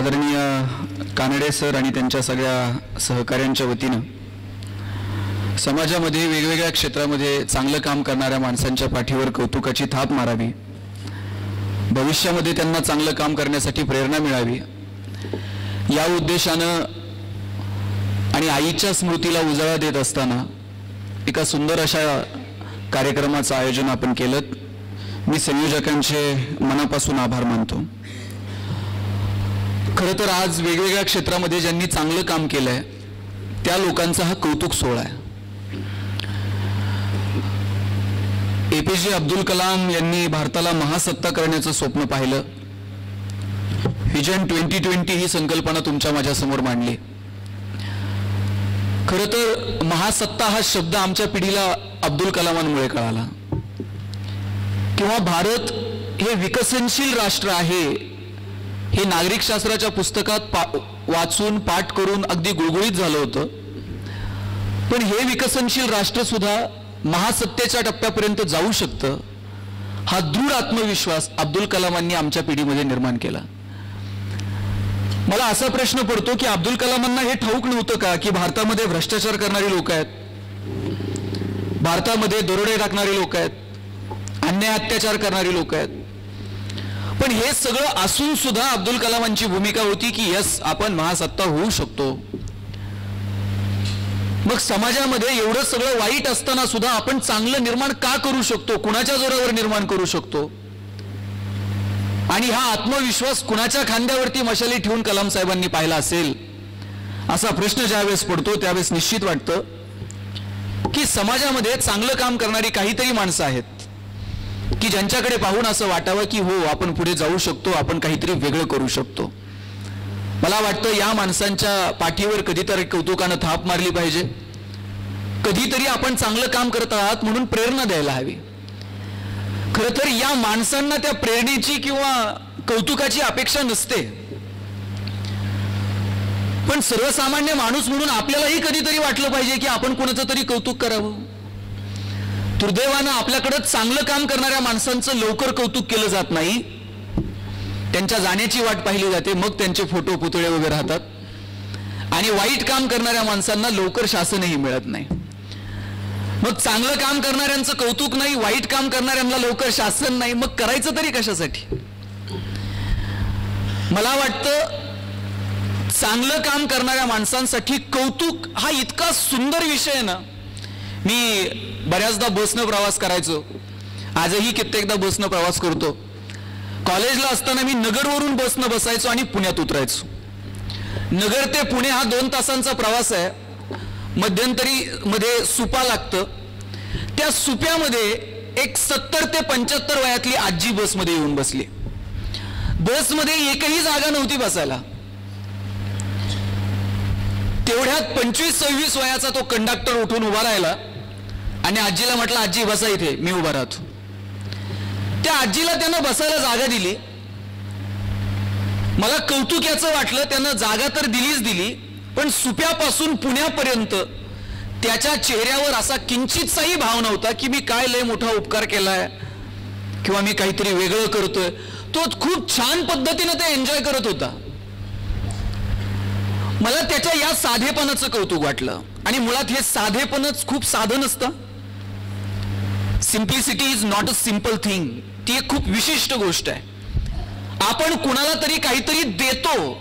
आदरणीय कानडे सर आणि त्यांच्या सगळ्या सहकाऱ्यांच्या वतीनं समाजामध्ये वेगवेगळ्या क्षेत्रामध्ये चांगलं काम करणाऱ्या माणसांच्या पाठीवर कौतुकाची थाप मारावी, भविष्यामध्ये त्यांना चांगलं काम करण्यासाठी प्रेरणा मिळावी या उद्देशानं आणि आईच्या स्मृतीला उजाळा देत असताना एका सुंदर अशा कार्यक्रमाचं आयोजन आपण केलं। मी संयोजकांचे मनापासून आभार मानतो। खरं तर आज वेगवेगळ्या क्षेत्रामध्ये ज्यांनी चांगलं काम केलंय त्या लोकांचा हा कौतुक सोहळा आहे। एपीजे अब्दुल कलाम यांनी भारताला महासत्ता करण्याचं स्वप्न पाहिलं। व्हिजन 2020 ही संकल्पना तुमच्या माझ्या समोर मांडली। खरं तर महासत्ता हा शब्द आमच्या पिढीला अब्दुल कलामांमुळे कळाला, किंवा भारत हे विकसनशील राष्ट्र आहे हे नागरिक शास्त्राच्या पुस्तकात वाचून पाठ करून अगदी गुळगुळीत झालं होतं। पण हे विकसनशील राष्ट्र सुद्धा महासत्तेच्या टप्प्यापर्यंत जाऊ शकतं हा दृढ आत्मविश्वास अब्दुल कलामांनी आमच्या पिढीमध्ये निर्माण केला। मला असा प्रश्न पडतो की अब्दुल कलामांना हे ठाऊक नव्हतं का की भारतामध्ये भ्रष्टाचार करणारी लोक आहेत, भारतामध्ये दरोडे टाकणारी लोक आहेत, अन्याय अत्याचार करणारी लोक आहेत। पण हे सगळं असून सुद्धा अब्दुल कलामांची भूमिका होती की यस, आपण महासत्ता होऊ शकतो। मग समाजामध्ये एवढं सगळं वाईट असताना सुद्धा आपण चांगलं निर्माण का करू शकतो, कुणाच्या जोरावर निर्माण करू शकतो, आणि हा आत्मविश्वास कुणाच्या खांद्यावरती मशाली ठेवून कलाम साहेबांनी पाहिला असेल असा प्रश्न ज्यावेळेस पडतो त्यावेळेस निश्चित वाटतं की समाजामध्ये चांगलं काम करणारी काहीतरी माणसं आहेत की ज्यांच्याकडे पाहून असं वाटावं की हो, आपण पुढे जाऊ शकतो, आपण काहीतरी वेगळं करू शकतो। मला वाटतं या माणसांच्या पाठीवर कधीतरी कौतुकानं थाप मारली पाहिजे, कधीतरी आपण चांगलं काम करत आहात म्हणून प्रेरणा द्यायला हवी। खरं तर या माणसांना त्या प्रेरणेची किंवा कौतुकाची अपेक्षा नसते, पण सर्वसामान्य माणूस म्हणून आपल्यालाही कधीतरी वाटलं पाहिजे की आपण कोणाचं तरी कौतुक करावं। दुर्दैवानं आपल्याकडे चांगलं काम करणाऱ्या माणसांचं लवकर कौतुक केलं जात नाही, त्यांच्या जाण्याची वाट पाहिली जाते, मग त्यांचे फोटो पुतळे वगैरे राहतात, आणि वाईट काम करणाऱ्या माणसांना लवकर शासनही मिळत नाही। मग चांगलं काम करणाऱ्यांचं कौतुक नाही, वाईट काम करणाऱ्यांना लवकर शासन नाही, मग करायचं तरी कशासाठी? मला वाटतं चांगलं काम करणाऱ्या माणसांसाठी कौतुक हा इतका सुंदर विषय आहे ना। मी बऱ्याचदा बसनं प्रवास करायचो, आजही कित्येकदा बसनं प्रवास करतो। कॉलेजला असताना मी नगरवरून बसनं बसायचो आणि पुण्यात उतरायचो। नगर ते पुणे हा 2 तासांचा प्रवास आहे, मध्यंतरी मध्ये सुपा लागतं। त्या सुप्यामध्ये एक 70 ते 75 वयातली आजी बसमध्ये येऊन बसली। बसमध्ये एकही जागा नव्हती बसायला। तेवढ्यात 25-26 वयाचा तो कंडक्टर उठून उभा राहिला आणि आजीला म्हटलं, आजी बसा इथे, मी उभा राहतो। त्या आजीला त्यानं बसायला जागा दिली। मला कौतुक याचं वाटलं, त्यानं जागा तर दिलीच दिली, पण सुप्यापासून पुण्यापर्यंत त्याच्या चेहऱ्यावर असा किंचितसाही भाव नव्हता की मी काय लय मोठा उपकार केलाय किंवा मी काहीतरी वेगळं करतोय। तो खूप छान पद्धतीने ते एन्जॉय करत होता। मला त्याच्या या साधेपणाचं कौतुक वाटलं, आणि मुळात हे साधेपणच खूप साधं नसतं। Simplicity is not a simple thing, ती एक खूप विशिष्ट गोष्ट आहे। आपण कुणाला तरी काहीतरी देतो,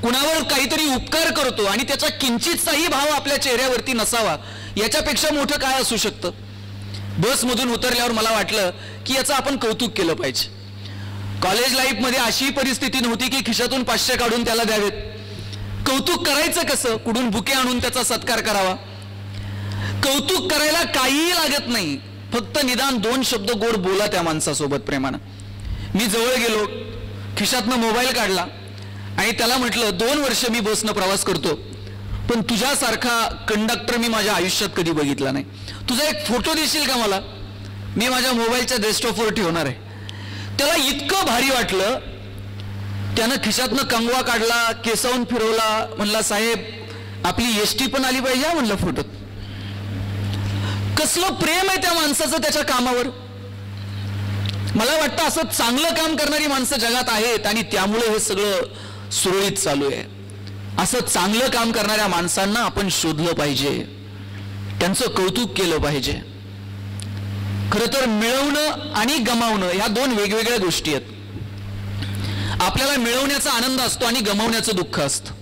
कुणावर काहीतरी उपकार करतो, आणि त्याचा किंचितसाही भाव आपल्या चेहऱ्यावरती नसावा, याच्यापेक्षा मोठं काय असू शकतं? बसमधून उतरल्यावर मला वाटलं की याचं आपण कौतुक केलं पाहिजे। कॉलेज लाईफमध्ये अशी परिस्थिती नव्हती की खिशातून 500 काढून त्याला द्यावेत। कौतुक करायचं कसं? कुठून बुके आणून त्याचा सत्कार करावा? कौतुक करायला काहीही लागत नाही, फक्त निदान 2 शब्द गोड बोला त्या माणसासोबत प्रेमानं। मी जवळ गेलो, खिशातनं मोबाईल काढला आणि त्याला म्हटलं, 2 वर्ष मी बसनं प्रवास करतो, पण तुझ्यासारखा कंडक्टर मी माझ्या आयुष्यात कधी बघितला नाही। तुझा एक फोटो देशील का मला? मी माझ्या मोबाईलच्या डेस्कटॉपवर ठेवणार आहे। त्याला इतकं भारी वाटलं, त्यानं खिशातनं कंगवा काढला, केसावून फिरवला, म्हणला, साहेब आपली एसटी पण आली पाहिजे म्हणलं फोटोत। कसलं प्रेम आहे त्या माणसाचं त्याच्या कामावर। मला वाटतं असं चांगलं काम करणारी माणसं जगात आहेत, आणि त्यामुळे हे सगळं सुरळीत चालू आहे. असं चांगलं काम करणाऱ्या माणसांना आपण शोधलं पाहिजे, त्यांचं कौतुक केलं पाहिजे. खरं तर मिळवणं आणि गमावणं ह्या दोन वेगवेगळ्या गोष्टी आहेत. आपल्याला मिळवण्याचा आनंद असतो आणि गमावण्याचं दुःख असतं.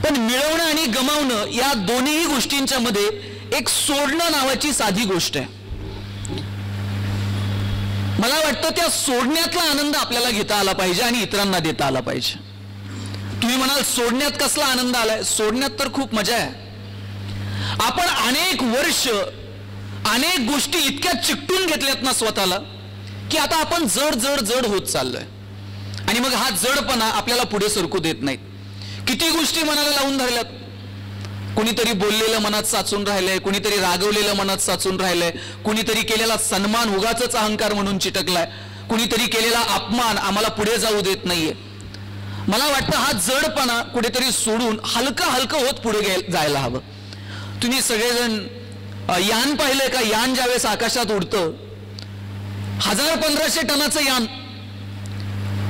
पण मिळवणं आणि गमावणं या दोन्ही गोष्टींच्या मध्ये एक सोडणं नावाची साधी गोष्ट आहे. मला वाटतं त्या सोडण्यातला आनंद आपल्याला घेता आला पाहिजे आणि इतरांना देता आला पाहिजे. तुम्ही म्हणाल सोडण्यात कसला आनंद आलाय? सोडण्यात तर खूप मजा आहे. आपण अनेक वर्ष अनेक गोष्टी इतक्या चिकटून घेतल्यात ना स्वतःला की आता आपण जड जड जड होत चाललोय आणि मग हा जडपणा आपल्याला पुढे सरकू देत नाहीत. किती गोष्टी मनाला लावून धरल्यात. कुणीतरी बोललेलं मनात साचून राहिलंय, कुणीतरी रागवलेलं मनात साचून राहिलंय, कुणीतरी केलेला सन्मान उगाचच अहंकार म्हणून चिटकलाय, कुणीतरी केलेला अपमान आम्हाला पुढे जाऊ देत नाहीये. मला वाटतं हा जडपणा कुठेतरी सोडून हलका हलकं होत पुढे जायला हवं. तुम्ही सगळेजण यान पाहिलंय का? यान ज्यावेळेस आकाशात उडतं 1000-1500 टनाचं यान,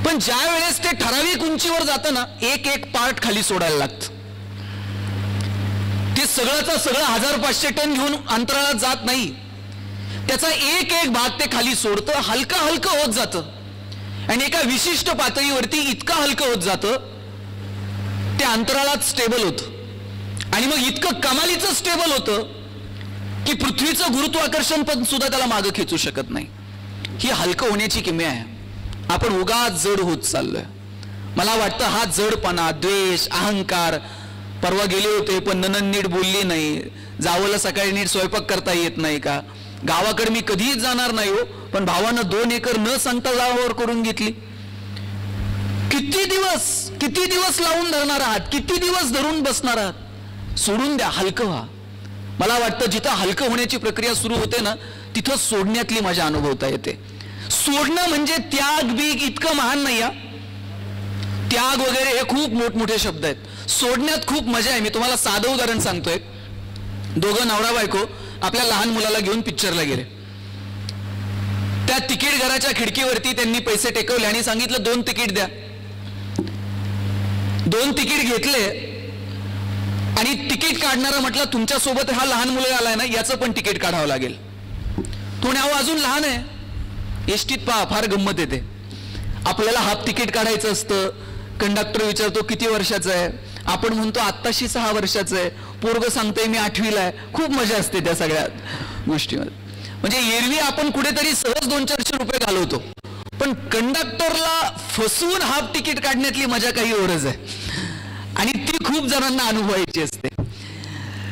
पण ज्या वेळेस ते ठराविक उंचीवर जातं ना एक एक पार्ट खाली सोडायला लागतं. ते सगळंचा सगळं 1500 टन घेऊन अंतराळात जात नाही. त्याचा एक एक भाग ते खाली सोडतं, हलका हलकं होत जातं आणि एका विशिष्ट पातळीवरती इतकं हलकं होत जातं ते अंतराळात स्टेबल होतं आणि मग इतकं कमालीचं स्टेबल होतं की पृथ्वीचं गुरुत्वाकर्षण पण सुद्धा त्याला मागं खेचू शकत नाही. ही हलकं होण्याची किमया आहे. आपण उगाच जड होत चाललोय. मला वाटतं हा जडपणा, द्वेष, अहंकार, परवा गेले होते पण ननंद नीट बोलली नाही, जावलं सकाळी नीट स्वयंपाक करता येत नाही का, गावाकडे मी कधीच जाणार नाही हो पण भावानं 2 एकर न सांगता गावावर करून घेतली. किती दिवस लावून धरणार आहात? किती दिवस धरून बसणार आहात? सोडून द्या, हलकं व्हा. मला वाटतं जिथं हलकं होण्याची प्रक्रिया सुरू होते ना तिथं सोडण्यातली मजा अनुभवता येते. सोडणं म्हणजे त्याग बीग इतकं महान नाही. त्याग वगैरे हे खूप मोठमोठे शब्द आहेत. सोडण्यात खूप मजा आहे. मी तुम्हाला साधं उदाहरण सांगतोय. दोघं नवरा बायको आपल्या लहान मुलाला घेऊन पिक्चरला गेले. त्या तिकीट घराच्या खिडकीवरती त्यांनी पैसे टेकवले आणि सांगितलं 2 तिकीट द्या. 2 तिकीट घेतले आणि तिकीट काढणारा म्हटलं तुमच्यासोबत हा लहान मुलगा आलाय ना याचं पण तिकीट काढावं लागेल. तो अजून लहान आहे. एसटीत पहा फार गंमत येते. आपल्याला हाफ तिकीट काढायचं असतं. कंडक्टर विचारतो किती वर्षाचा आहे, आपण म्हणतो आत्ताशी 6 वर्षाचं आहे. पोरग सांगतोय मी 8वीला आहे. खूप मजा असते त्या सगळ्या गोष्टीमध्ये. म्हणजे एरवी आपण कुठेतरी सहज 200-400 रुपये घालवतो पण कंडक्टरला फसवून हाफ तिकीट काढण्यातली मजा काही ओरच आहे आणि ती खूप जणांना अनुभवायची असते.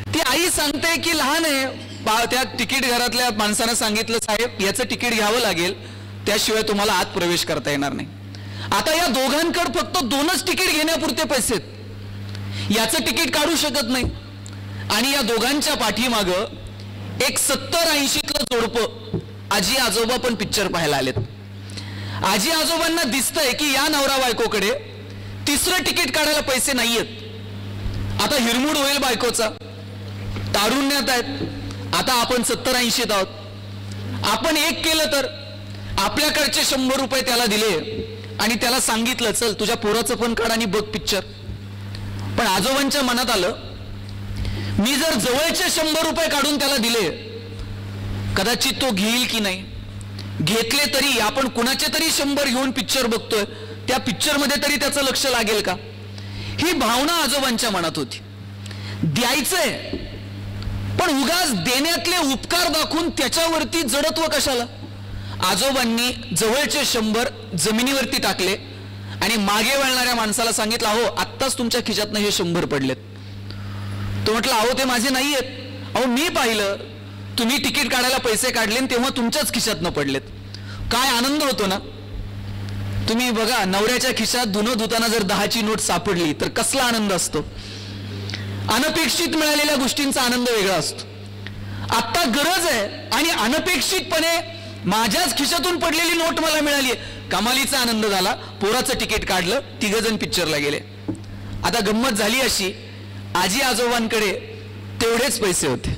ती आई सांगते की लहान आहे. त्या तिकीट घरातल्या माणसानं सांगितलं साहेब याचं तिकीट घ्यावं लागेल त्याशिवाय तुम्हाला आत प्रवेश करता येणार नाही. आता या दोघांकडे फक्त 2च तिकीट घेण्यापुरते पैसे आहेत. याचं तिकीट काढू शकत नाही आणि या दोघांच्या पाठीमागं एक 70-80तलं जोडपं आजी आजोबा पण पिक्चर पाहायला आलेत. आजी आजोबांना दिसतंय की या नवरा बायकोकडे 3रं तिकीट काढायला पैसे नाहीयेत. आता हिरमूड होईल बायकोचा. तारुण्यात आहेत. आता आपण 70-80 आहोत. आपण एक केलं तर आपल्याकडचे 100 रुपये त्याला दिले आणि त्याला सांगितलं चल तुझ्या पोराचं पण काढ आणि बघ पिक्चर. पण आजोबांच्या मनात आलं मी जर जवळचे 100 रुपये काढून त्याला दिले कदाचित तो घेईल की नाही. घेतले तरी आपण कुणाचे तरी 100 घेऊन पिक्चर बघतोय त्या पिक्चरमध्ये तरी त्याचं लक्ष लागेल का. ही भावना आजोबांच्या मनात होती. द्यायचंय पण उगाच देण्यातले उपकार दाखवून त्याच्यावरती जडत्व कशाला. आजोबांनी जवळचे 100 जमिनीवरती टाकले आणि मागे वळणाऱ्या माणसाला सांगितलं अहो आत्ताच तुमच्या खिशातनं हे 100 पडलेत. तो म्हटलं अहो ते माझे नाही आहेत. अहो मी पाहिलं तुम्ही तिकीट काढायला पैसे काढले तेव्हा तुमच्याच खिशातनं पडलेत. काय आनंद होतो ना. तुम्ही बघा नवऱ्याच्या खिशात धुणं धुताना जर 10ची नोट सापडली तर कसला आनंद असतो. अनपेक्षित मिळालेल्या गोष्टींचा आनंद वेगळा असतो. आता गरज आहे आणि अनपेक्षितपणे माझ्याच खिशातून पडलेली नोट मला मिळाली. कमालीचा आनंद झाला. पोराचं तिकीट काढलं, 3 जण पिक्चरला गेले. आता गंमत झाली अशी आजी आजोबांकडे तेवढेच पैसे होते.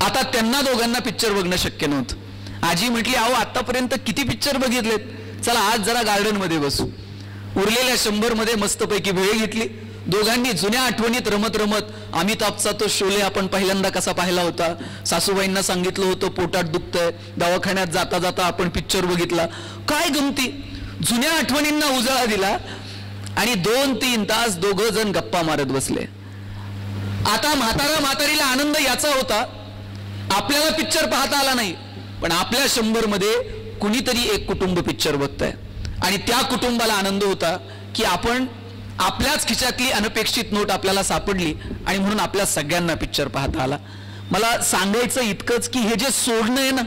आता त्यांना दोघांना पिक्चर बघणं शक्य नव्हतं. आजी म्हटली अहो आतापर्यंत किती पिक्चर बघितलेत, चला आज जरा गार्डन मध्ये बसू. उरलेल्या 100 मध्ये मस्तपैकी भेळ घेतली. दोघांनी जुन्या आठवणीत रमत रमत अमिताभचा तो शोले आपण पहिल्यांदा कसा पाहिला होता, सासूबाईंना सांगितलं होतं पोटात दुखतंय, दवाखान्यात जाता जाता आपण पिक्चर बघितला, काय गमती, जुन्या आठवणींना उजाळा दिला आणि 2-3 तास दोघं जण गप्पा मारत बसले. आता म्हातारीला आनंद याचा होता, आपल्याला पिक्चर पाहता आला नाही, पण आपल्या 100 मध्ये कुणीतरी एक कुटुंब पिक्चर बघतंय आणि त्या कुटुंबाला आनंद होता की आपण आपल्याच खिशातली अनपेक्षित नोट आपल्याला सापडली आणि म्हणून आपल्या सगळ्यांना पिक्चर पाहता आला. मला सांगायचं इतकंच की हे जे सोडणं आहे ना,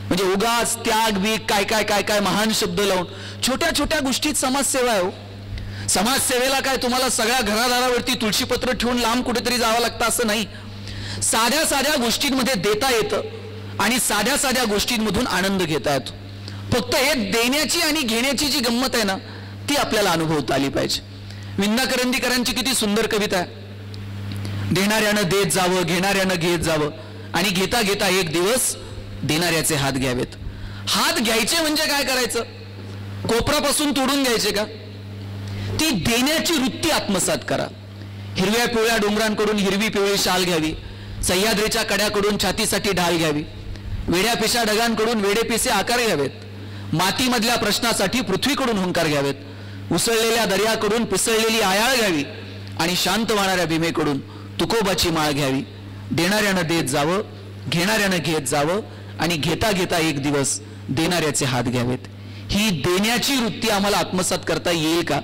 म्हणजे उगाच त्याग बीग काय काय काय काय महान शब्द लावून छोट्या छोट्या गोष्टीत समाजसेवा आहे. समाजसेवेला काय तुम्हाला सगळ्या घरादारावरती तुळशीपत्र ठेवून लांब कुठेतरी जावं लागतं असं नाही. साध्या साध्या गोष्टींमध्ये देता येतं आणि साध्या साध्या गोष्टींमधून आनंद घेता येतो. फक्त हे देण्याची आणि घेण्याची जी गंमत आहे ना, ती आपल्याला अनुभवता आली पाहिजे. विंदा करंदीकरांची किती सुंदर कविता आहे, देणाऱ्यानं देत जावं, घेणाऱ्यानं घेत जावं आणि घेता घेता एक दिवस देणाऱ्याचे हात घ्यावेत. हात घ्यायचे म्हणजे काय करायचं, कोपरापासून तोडून घ्यायचे का, ती देण्याची वृत्ती आत्मसात करा. हिरव्या पिवळ्या डोंगरांकडून हिरवी पिवळी शाल घ्यावी, सह्याद्रीच्या कड्याकडून छातीसाठी ढाल घ्यावी, वेड्या पिशा ढगांकडून वेडेपिसे आकार घ्यावेत, मातीमधल्या प्रश्नासाठी पृथ्वीकडून हुंकार घ्यावेत, उसळलेल्या दर्याकडून पिसळलेली आयाळ घ्यावी आणि शांत वाहणाऱ्या भीमेकडून तुकोबाची माळ घ्यावी. देणाऱ्यानं देत जावं, घेणाऱ्यानं घेत जावं आणि घेता घेता एक दिवस देणाऱ्याचे हात घ्यावेत. ही देण्याची वृत्ती आम्हाला आत्मसात करता येईल का,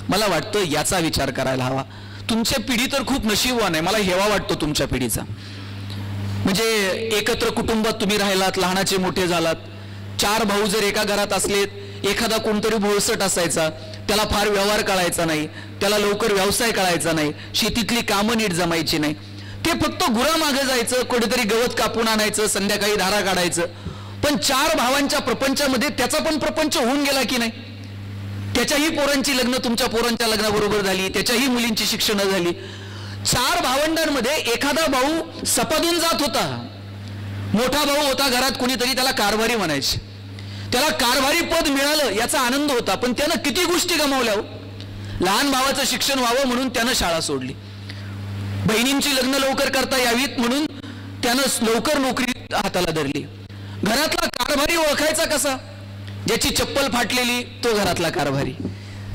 मला वाटतं याचा विचार करायला हवा. तुमच्या पिढी तर खूप नशीबवान आहे, मला हेवा वाटतो तुमच्या पिढीचा. म्हणजे एकत्र कुटुंबात तुम्ही राहिलात, लहानाचे मोठे झालात. 4 भाऊ जर एका घरात असलेत, एखादा कोणतरी भोळसट असायचा, त्याला फार व्यवहार कळायचा नाही, त्याला लवकर व्यवसाय कळायचा नाही, शेतीतली कामं नीट जमायची नाही, ते फक्त गुरामागे जायचं, कुठेतरी गवत कापून आणायचं, संध्याकाळी धारा काढायचं. पण 4 भावांच्या प्रपंचामध्ये त्याचा पण प्रपंच होऊन गेला की नाही. त्याच्याही पोरांची लग्न तुमच्या पोरांच्या लग्नाबरोबर झाली, त्याच्याही मुलींची शिक्षणं झाली. 4 भावंडांमध्ये एखादा भाऊ सपादून जात होता. मोठा भाऊ होता घरात, कुणीतरी त्याला कारभारी म्हणायचे, त्याला कारभारी पद मिळालं याचा आनंद होता, पण त्यानं किती गोष्टी गमावल्या हो. लहान भावाचं शिक्षण व्हावं म्हणून त्यानं शाळा सोडली, बहिणींची लग्न लवकर करता यावीत म्हणून त्यानं लवकर नोकरी हाताला धरली. घरातला कारभारी ओळखायचा कसा, ज्याची चप्पल फाटलेली तो घरातला कारभारी,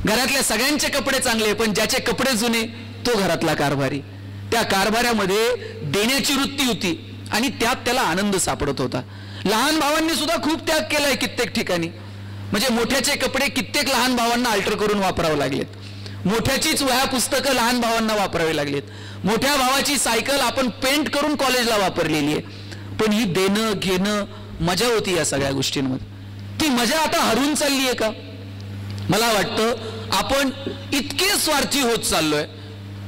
घरातल्या सगळ्यांचे कपडे चांगले पण ज्याचे कपडे जुने तो घरातला कारभारी. त्या कारभाऱ्यामध्ये देण्याची वृत्ती होती आणि त्यात त्याला आनंद सापडत होता. लहान भावांनी सुद्धा खूप त्याग केलाय कित्येक ठिकाणी. म्हणजे मोठ्याचे कपडे कित्येक लहान भावांना अल्टर करून वापरावे लागलेत, मोठ्याचीच वह्या पुस्तकं लहान भावांना वापरावी लागलेत, मोठ्या भावाची सायकल आपण पेंट करून कॉलेजला वापरलेली आहे. पण ही देणं घेणं मजा होती या सगळ्या गोष्टींमध्ये, ती मजा आता हरून चालली आहे का. मला वाटतं आपण इतके स्वार्थी होत चाललोय,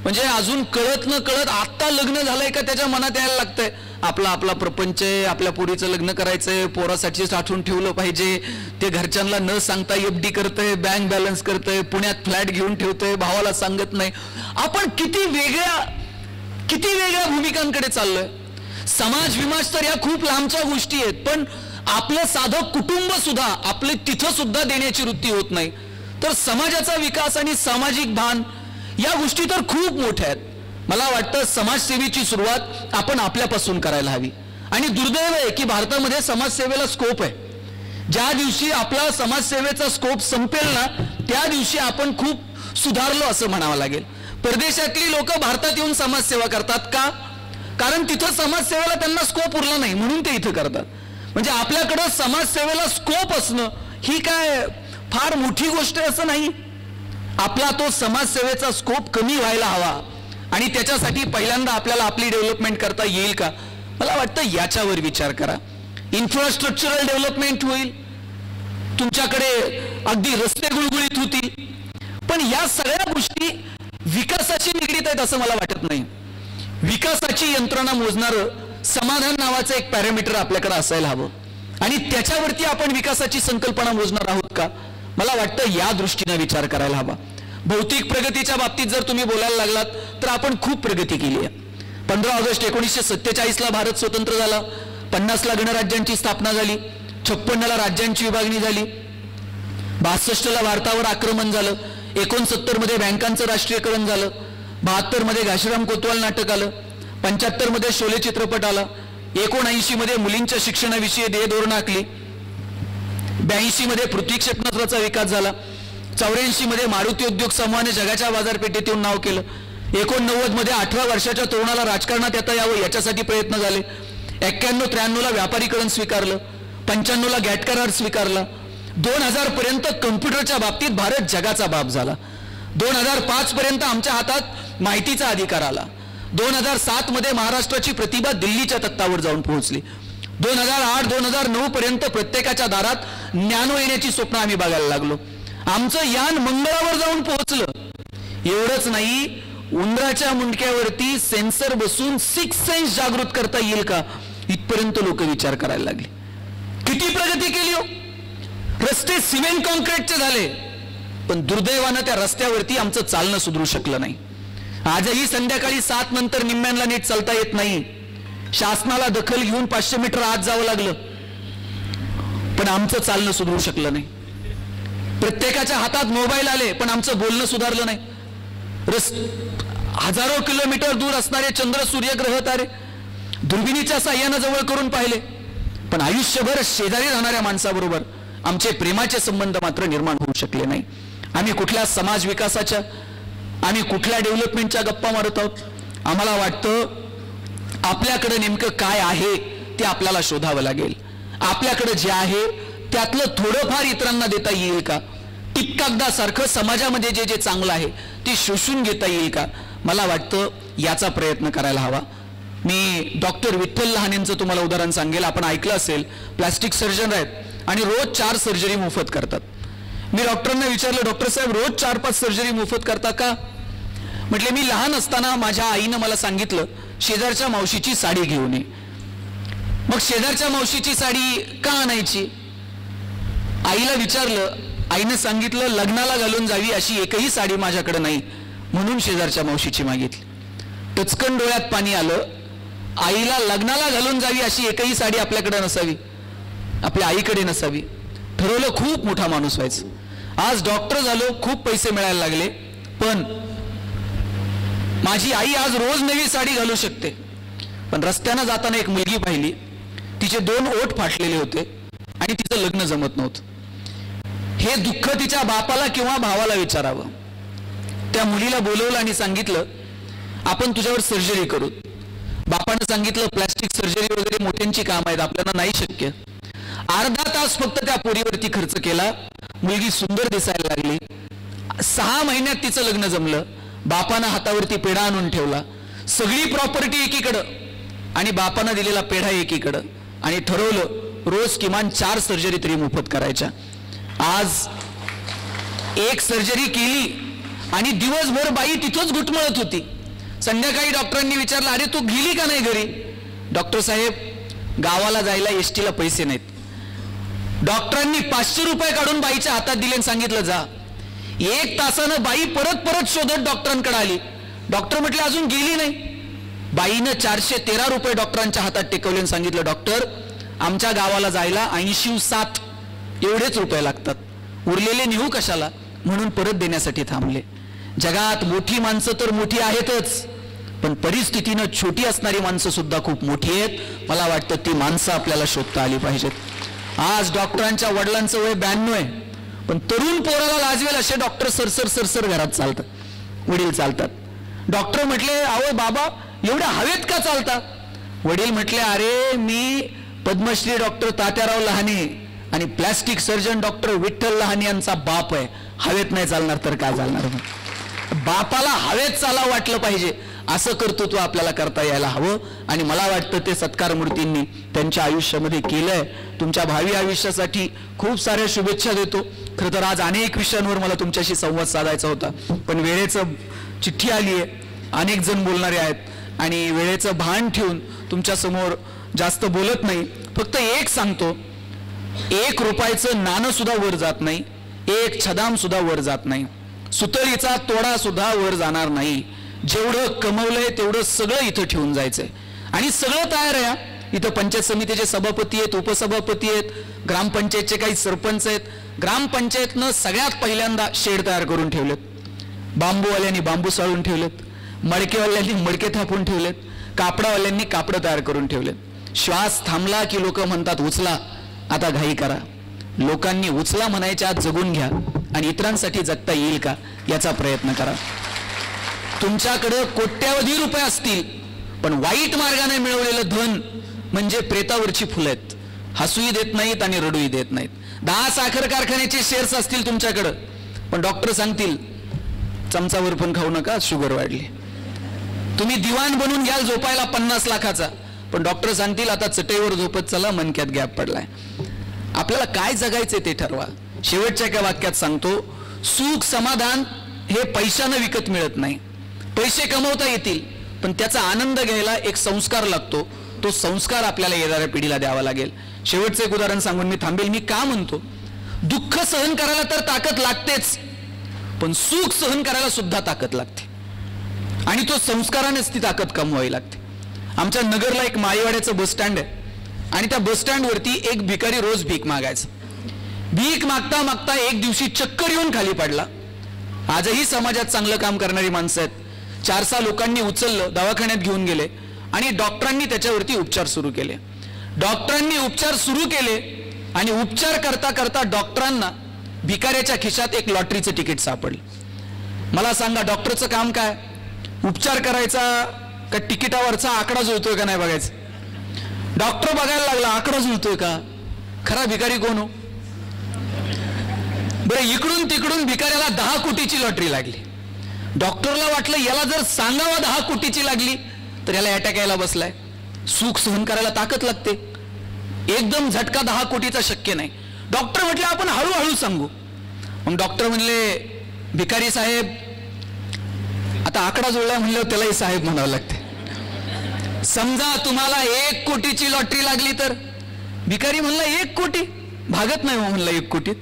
म्हणजे अजून कळत न कळत आत्ता लग्न झालंय का त्याच्या मनात यायला लागतंय आपला आपला प्रपंच आहे, आपल्या पोरीचं लग्न करायचंय, पोरासाठी साठवून ठेवलं पाहिजे, ते घरच्यांना न सांगता FD करतंय, बँक बॅलन्स करतंय, पुण्यात फ्लॅट घेऊन ठेवतंय, भावाला सांगत नाही. आपण किती वेगळ्या भूमिकांकडे चाललोय. समाज विमाज तर या खूप लांबच्या गोष्टी आहेत, पण आपलं साधं कुटुंब सुद्धा आपले तिथं सुद्धा देण्याची वृत्ती होत नाही. तर समाजाचा विकास आणि सामाजिक भान या गोष्टी तर खूप मोठ्या आहेत. मला वाटतं समाजसेवेची सुरुवात आपण आपल्यापासून करायला हवी. आणि दुर्दैव आहे की भारतामध्ये समाजसेवेला स्कोप आहे. ज्या दिवशी आपला समाजसेवेचा स्कोप संपेल ना, त्या दिवशी आपण खूप सुधारलो असं म्हणावं लागेल. परदेशातली लोक भारतात येऊन समाजसेवा करतात का, कारण तिथं समाजसेवेला त्यांना स्कोप उरला नाही म्हणून ते इथं करतात. म्हणजे आपल्याकडं समाजसेवेला स्कोप असणं ही काय फार मोठी गोष्ट आहे असं नाही. आपला तो समाजसेवेचा स्कोप कमी व्हायला हवा आणि त्याच्यासाठी पहिल्यांदा आपल्याला आपली डेव्हलपमेंट करता येईल का, मला वाटतं याच्यावर विचार करा. इन्फ्रास्ट्रक्चरल डेव्हलपमेंट होईल, तुमच्याकडे अगदी रस्ते गुळगुळीत होतील, पण या सगळ्या गोष्टी विकासाशी निगडीत आहेत असं मला वाटत नाही. विकासाची यंत्रणा मोजणारं समाधान नावाचं एक पॅरामीटर आपल्याकडे असायला हवं आणि त्याच्यावरती आपण विकासाची संकल्पना मोजणार आहोत का, मला वाटतं या दृष्टीने विचार करायला हवा. भौतिक प्रगतीच्या बाबतीत जर तुम्ही बोलायला लागलात तर आपण खूप प्रगती केली आहे. 15 ऑगस्ट 1947ला भारत स्वतंत्र झाला, 50ला गणराज्यांची स्थापना झाली, 56ला राज्यांची विभागणी झाली, 62ला भारतावर आक्रमण झालं, 69 मध्ये बँकांचं राष्ट्रीयकरण झालं, 72 मध्ये घाशीराम कोतवाल नाटक आलं, 75 मध्ये शोले चित्रपट आला, 79 मध्ये मुलींच्या शिक्षणाविषयी ध्येयधोरणं आखली, 82 मध्ये पृथ्वी क्षेपणास्त्राचा विकास झाला, 84 मध्ये मारुती उद्योग समूहाने जगाच्या बाजारपेठेत येऊन नाव केलं, 89 मध्ये 18 वर्षाच्या तरुणाला राजकारणात येता यावं याच्यासाठी प्रयत्न झाले, 91-93 ला व्यापारीकरण स्वीकारलं, 95 ला गॅट करार स्वीकारला, 2000 पर्यंत कम्प्युटरच्या बाबतीत भारत जगाचा बाप झाला, 2005 पर्यंत आमच्या हातात माहितीचा अधिकार आला, 2007 मध्ये महाराष्ट्राची प्रतिभा दिल्लीच्या तख्तावर जाऊन पोहोचली, 2008-2009 पर्यंत प्रत्येकाच्या दारात नॅनो येण्याची स्वप्न आम्ही बघायला लागलो, आमचं यान मंगळावर जाऊन पोहोचलं। एवढंच नाही, उंदराच्या मुंडक्यावरती सेन्सर बसून 6 सेन्स जागृत करता येईल का इथपर्यंत लोक विचार करायला लागले। किती प्रगती केली हो, रस्ते सिमेंट कॉन्क्रीटचे झाले, पण दुर्दैवानं त्या रस्त्यावरती आमचं चालणं सुधरू शकलं नाही। आजही संध्याकाळी 7 नंतर निम्म्यांना नीट चालता येत नाही, शासनाला दखल घेऊन 500 मीटर आत जावं लागलं, पण आमचं चालणं सुधरू शकलं नाही। प्रत्येकाच्या हातात मोबाईल आले, पण आमचं बोलणं सुधारलं नाही। हजारो किलोमीटर दूर असणारे चंद्र, सूर्य, ग्रह, तारे दुर्बिणीच्या साह्यानं जवळ करून पाहिले, पण आयुष्यभर शेजारी राहणाऱ्या माणसाबरोबर आमचे प्रेमाचे संबंध मात्र निर्माण होऊ शकले नाही। आम्ही कुठल्या समाज विकासाच्या, आम्ही कुठल्या डेव्हलपमेंटच्या गप्पा मारत आहोत? आम्हाला वाटतं आपल्याकडे नेमकं काय आहे ते आपल्याला शोधावं लागेल। आपल्याकडे जे आहे त्यातलं थोडंफार इतरांना देता येईल का? टिपकागदासारखं समाजामध्ये जे जे चांगलं आहे ते शोषून घेता येईल का? मला वाटतं याचा प्रयत्न करायला हवा। मी डॉक्टर विठ्ठल लहानेंचं तुम्हाला उदाहरण सांगेल। आपण ऐकलं असेल, प्लास्टिक सर्जन आहेत आणि रोज 4 सर्जरी मोफत करतात। मी डॉक्टरांना विचारलं, डॉक्टर साहेब रोज 4-5 सर्जरी मोफत करता का? म्हटले, मी लहान असताना माझ्या आईनं मला सांगितलं शेजारच्या मावशीची साडी घेऊन ये। मग शेजारच्या मावशीची साडी का आणायची? आईला विचारलं, आईनं सांगितलं लग्नाला घालून जावी अशी एकही साडी माझ्याकडे नाही, म्हणून शेजारच्या मावशीची मागितली। टचकन डोळ्यात पाणी आलं। आईला लग्नाला घालून जावी अशी एकही साडी आपल्याकडे नसावी, आपल्या आईकडे नसावी। ठरवलं खूप मोठा माणूस व्हायचं। आज डॉक्टर झालो, खूप पैसे मिळायला लागले, पण माझी आई आज रोज नवी साडी घालू शकते। पण रस्त्यानं जाताना एक मुलगी पाहिली, तिचे 2 ओठ फाटलेले होते आणि तिचं लग्न जमत नव्हतं। हे दुःख तिच्या बापाला किंवा भावाला विचारावं। त्या मुलीला बोलवलं आणि सांगितलं, आपण तुझ्यावर सर्जरी करू। बापानं सांगितलं, प्लास्टिक सर्जरी वगैरे मोठ्यांची काम आहेत, आपल्याला नाही शक्य। अर्धा तास फक्त त्या पोरीवरती खर्च केला, मुलगी सुंदर दिसायला लागली। 6 महिन्यात तिचं लग्न जमलं। बापानं हातावरती पेढा आणून ठेवला, सगळी प्रॉपर्टी एकीकडं आणि बापानं दिलेला पेढा एकीकडं, आणि ठरवलं रोज किमान 4 सर्जरी तरी मोफत करायच्या। आज 1 सर्जरी केली आणि दिवसभर बाई तिथंच घुटमळत होती। संध्याकाळी डॉक्टरांनी विचारलं, अरे तू गेली का नाही घरी? डॉक्टर साहेब, गावाला जायला एसटीला पैसे नाहीत। डॉक्टरांनी 500 रुपये काढून बाईच्या हातात दिले आणि सांगितलं जा। 1 तासानं बाई परत शोधत डॉक्टरांकडे आली। डॉक्टर म्हटले अजून गेली नाही। बाईनं 413 रुपये डॉक्टरांच्या हातात टेकवले आणि सांगितलं, डॉक्टर आमच्या गावाला जायला 80-7 एवढेच रुपये लागतात, उरलेले नेऊ कशाला, म्हणून परत देण्यासाठी थांबले। जगात मोठी माणसं तर मोठी आहेतच, पण परिस्थितीनं छोटी असणारी माणसं सुद्धा खूप मोठी आहेत। मला वाटतं ती माणसं आपल्याला शोधता आली पाहिजेत। आज डॉक्टरांच्या वडिलांचं वय 92 आहे, पण तरुण पोराला लाजवेल असे डॉक्टर सरसर घरात चालतात, वडील चालतात। डॉक्टर म्हटले, अहो बाबा एवढ्या हवेत का चालता? वडील म्हटले, अरे मी पद्मश्री डॉक्टर तात्याराव लहाने आणि plastic surgeon doctor Vitthal Lahane यांचा बाप आहे, हवेत नाही चालणार तर काय चालणार? बापाला हवेत चालावं वाटलं पाहिजे, असं कर्तृत्व आपल्याला करता यायला हवं। आणि मला वाटतं ते सत्कार मूर्तींनी त्यांच्या आयुष्यामध्ये केलंय। तुमच्या भावी आयुष्यासाठी खूप साऱ्या शुभेच्छा देतो। खरं तर आज अनेक विषयांवर मला तुमच्याशी संवाद साधायचा होता, पण वेळेचं चिठ्ठी आली आहे, अनेक जण बोलणारे आहेत आणि वेळेचं भान ठेवून तुमच्या समोर जास्त बोलत नाही। फक्त एक सांगतो, 1 रुपयाचं नाणं सुद्धा वर जात नाही, 1 छदाम सुद्धा वर जात नाही, सुतळीचा तोडा सुद्धा वर जाणार नाही। जेवढं कमवलंय तेवढं सगळं इथं ठेवून जायचंय आणि सगळं तयार आहे। इथं पंचायत समितीचे सभापती आहेत, उपसभापती आहेत, ग्रामपंचायतचे काही सरपंच आहेत. ग्रामपंचायतनं सगळ्यात पहिल्यांदा शेड तयार करून ठेवलेत, बांबूवाल्यांनी बांबू साळून ठेवलेत, मडकेवाल्यांनी मडके थापून ठेवलेत, कापडावाल्यांनी कापडं तयार करून ठेवलेत. श्वास थांबला की लोक म्हणतात उचला, आता घाई करा. लोकांनी उचला म्हणायच्या आत जगून घ्या आणि इतरांसाठी जगता येईल का याचा प्रयत्न करा. तुमच्याकडे कोट्यावधी रुपये असतील, पण वाईट मार्गाने मिळवलेलं धन म्हणजे प्रेतावरची फुलं आहेत, हसूही देत नाहीत आणि रडूही देत नाहीत. 10 साखर कारखान्याचे शेअर्स असतील तुमच्याकडं, पण डॉक्टर सांगतील चमचावर पण खाऊ नका, शुगर वाढली. तुम्ही दिवाण बनून घ्याल झोपायला 50 लाखाचा, पण डॉक्टर सांगतील आता चटईवर झोपत चला, मनक्यात गॅप पडलाय. आपल्याला काय जगायचंय ते ठरवा. शेवटच्या एका वाक्यात सांगतो, सुख समाधान हे पैशानं विकत मिळत नाही. पैसे कमवता येतील, पण त्याचा आनंद घ्यायला एक संस्कार लागतो. तो संस्कार आपल्याला येणाऱ्या पिढीला द्यावा लागेल. शेवटचं एक उदाहरण सांगून मी थांबेल. मी का म्हणतो, दुःख सहन करायला तर ताकद लागतेच, पण सुख सहन करायला सुद्धा ताकद लागते, आणि तो संस्कारानेच ती ताकद कमवावी लागते. आमच्या नगरला एक माळीवाड्याचं बस स्टँड आहे, आणि त्या बस स्टँडवरती एक भिकारी रोज भीक मागायचा. भीक मागता मागता एक दिवशी चक्कर येऊन खाली पडला. आजही समाजात चांगलं काम करणारी माणसं आहेत. 4-6 लोकांनी उचललं, दवाखान्यात घेऊन गेले, आणि डॉक्टरांनी त्याच्यावरती उपचार सुरू केले. डॉक्टरांनी उपचार सुरू केले, आणि उपचार करता करता डॉक्टरांना भिकाऱ्याच्या खिशात एक लॉटरीचं तिकीट सापडलं. मला सांगा, डॉक्टरचं काम काय? उपचार करायचा का तिकिटावरचा आकडा जुळतोय का नाही बघायचं? डॉक्टर बघायला लागला आकडा जुळतोय का, खरा भिकारी कोण हो? बरं, इकडून तिकडून भिकाऱ्याला 10 कोटीची लॉटरी लागली. डॉक्टरला वाटलं याला जर सांगावं 10 कोटीची लागली तर याला अटॅक यायला बसलाय. सुख सहन करायला ताकद लागते, एकदम झटका 10 कोटीचा शक्य नाही. डॉक्टर म्हटले आपण हळूहळू सांगू. मग डॉक्टर म्हणले, भिकारी साहेब आता आकडा जुळला म्हणल्यावर त्यालाही साहेब म्हणावं लागते. समजा तुम्हाला 1 कोटीची लॉटरी लागली तर? भिकारी म्हणला 1 कोटी भागत नाही म्हणला 1 कोटीत.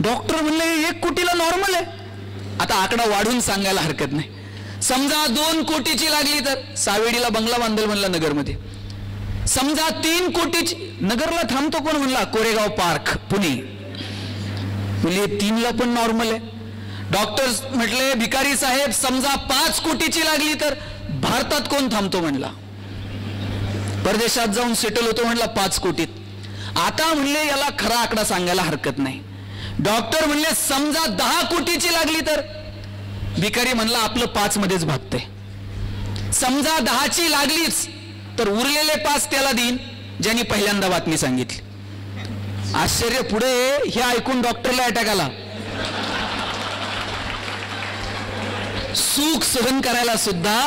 डॉक्टर म्हणले 1 कोटीला नॉर्मल आहे. आता आकडा वाढून सांगायला हरकत नाही. समजा 2 कोटीची लागली तर? सावेडीला बंगला बांधल म्हणला नगरमध्ये. समजा 3 कोटीची, नगरला थांबतो कोण म्हणला? कोरेगाव पार्क पुणे. म्हणजे 3ला पण नॉर्मल आहे. डॉक्टर म्हटले, भिकारी साहेब समजा 5 कोटीची लागली तर? भारतात कोण थांबतो म्हणला? परदेशात जाऊन सेटल होतो म्हणला 5 कोटीत. आता म्हणले याला खरा आकडा सांगायला हरकत नाही. डॉक्टर म्हणले समजा 10 कोटीची लागली तर? भिकारी म्हणला आपलं 5 मध्येच भागते. समजा 10ची लागलीच तर उरलेले 5 त्याला देईन ज्यांनी पहिल्यांदा बातमी सांगितली. आश्चर्य पुढे हे ऐकून डॉक्टरला अटॅक आला. सुख सहन करायला सुद्धा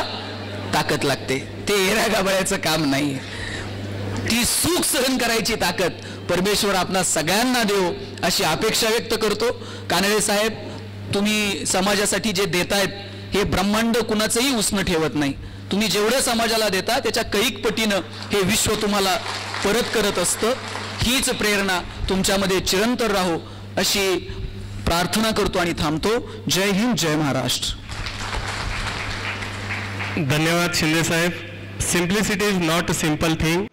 ताकद लागते, ते एरा गाबळ्याचं काम नाही. ती सुख सहन करायची ताकद परमेश्वर आपणा सगळ्यांना देव अशी अपेक्षा व्यक्त करतो. कानडे साहेब, तुम्ही समाजासाठी जे देतायत हे ब्रह्मांड कुणाचंही उसणं ठेवत नाही. तुम्ही जेवढं समाजाला देता त्याच्या कैक पटीनं हे विश्व तुम्हाला परत करत असतं. हीच प्रेरणा तुमच्यामध्ये चिरंतर राहो अशी प्रार्थना करतो आणि थांबतो. जय हिंद, जय महाराष्ट्र. धन्यवाद शिंदे साहेब. Simplicity is not a simple thing.